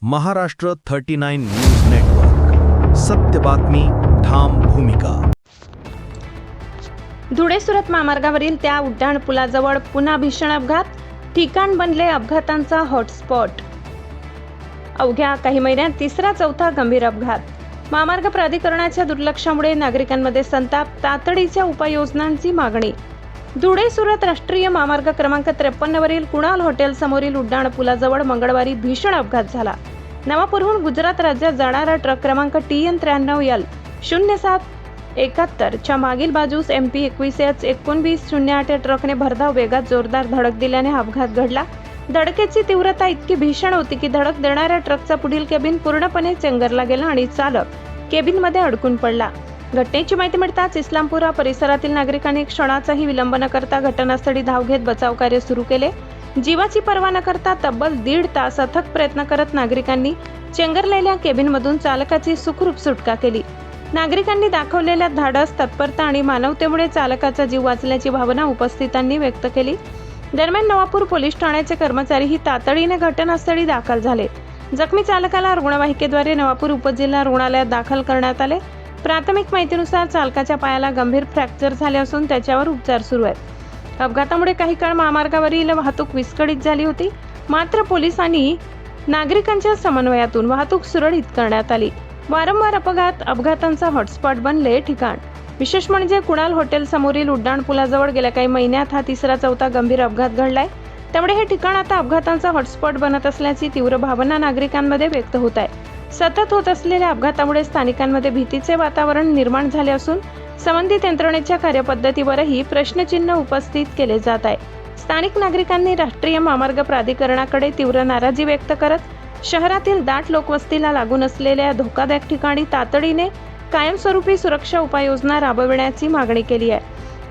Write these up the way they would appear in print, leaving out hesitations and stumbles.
Maharashtra 39 news network, सत्य बातमी, ठाम भूमिका. धुळे सुरत महामार्गावरील त्या उड्डाण पुलाजवळ पुन्हा भीषण अपघात. ठिकाण बनले अपघातांचा हॉटस्पॉट. अवघ्या काही महिन्यात तिसरा चौथा गंभीर अपघात. महामार्ग प्राधिकरणाच्या दुर्लक्षामुळे नागरिकांमध्ये संताप. तातडीच्या उपाययोजनांची मागणी. धुळे सुरत राष्ट्रीय महामार्ग क्रमांक 53 वरील कुणाल हॉटेल समोरील उड्डाण पुलाजवळ मंगळवारी भीषण अपघात झाला. नवापूरहून गुजरात राज्यात जाणारा ट्रक क्रमांक TN 93L 0771 च्या मागील बाजूस MP 21H1908 या ट्रकने भरधाव वेगात जोरदार धडक दिल्याने हा अपघात घडला. धडकेची तीव्रता इतकी भीषण होती की धडक देणाऱ्या ट्रकचा पुढील केबिन पूर्णपणे चेंगरला गेला आणि चालक केबिनमध्ये अडकून पडला. घटनेची माहिती मिळताच इस्लामपुरा परिसरातील नागरिकांनी क्षणाचाही विलंब न करता घटनास्थळी धाव घेत बचाव कार्य सुरू केले. जीवाची पर्वा न करता तब्बल 1.5 तास अथक प्रयत्न करत नागरिकांनी चेंगरलेल्या केबिनमधून चालकाची सुखरूप सुटका केली. नागरिकांनी दाखवलेल्या धाडस, तत्परता आणि मानवतेमुळे चालकाचा जीव वाचल्याची भावना उपस्थितांनी व्यक्त केली. दरम्यान नवापूर पोलीस ठाण्याचे कर्मचारीही तातडीने घटनास्थळी दाखल झाले. जखमी चालकाला रुग्णवाहिकेद्वारे नवापूर उपजिल्हा रुग्णालयात दाखल करण्यात आले. प्राथमिक माहितीनुसार चालकाच्या पायाला गंभीर फ्रॅक्चर झाले असून त्याच्यावर उपचार सुरू आहेत. अपघातामुळे काही काळ महामार्गावरील वाहतूक विस्कळीत झाली होती. मात्र पोलिसांनी नागरिकांच्या समन्वयातून वाहतूक सुरळीत करण्यात आली. वारंवार अपघातांचा हॉटस्पॉट बनले ठिकाण. विशेष म्हणजे कुणाल हॉटेल समोरील उड्डाण पुलाजवळ गेल्या काही महिन्यात हा तिसरा चौथा गंभीर अपघात घडलाय. त्यामुळे हे ठिकाण आता अपघातांचा हॉटस्पॉट बनत असल्याची तीव्र भावना नागरिकांमध्ये व्यक्त होत आहे. सतत होत असलेल्या अपघातामुळे स्थानिकांमध्ये भीतीचे वातावरण निर्माण झाले असून संबंधित यंत्रणेच्या कार्यपद्धतीवरही प्रश्नचिन्ह उपस्थित केले जात आहे. स्थानिक नागरिकांनी राष्ट्रीय महामार्ग प्राधिकरणाकडे तीव्र नाराजी व्यक्त करत शहरातील दाट लोकवस्तीला लागून असलेल्या धोकादायक ठिकाणी तातडीने कायमस्वरूपी सुरक्षा उपाययोजना राबविण्याची मागणी केली आहे.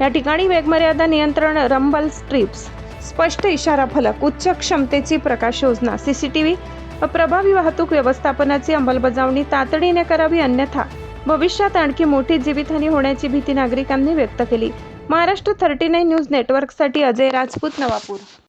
या ठिकाणी वेगमर्यादा नियंत्रण, रंबल स्ट्रिप्स, स्पष्ट इशारा फलक, उच्च क्षमतेची प्रकाश योजना, CCTV व प्रभावी वाहतूक व्यवस्थापनाची अंमलबजावणी तातडीने करावी, अन्यथा भविष्यात आणखी मोठी जीवितहानी होण्याची भीती नागरिकांनी व्यक्त केली. महाराष्ट्र 39 न्यूज नेटवर्कसाठी अजय राजपूत, नवापूर.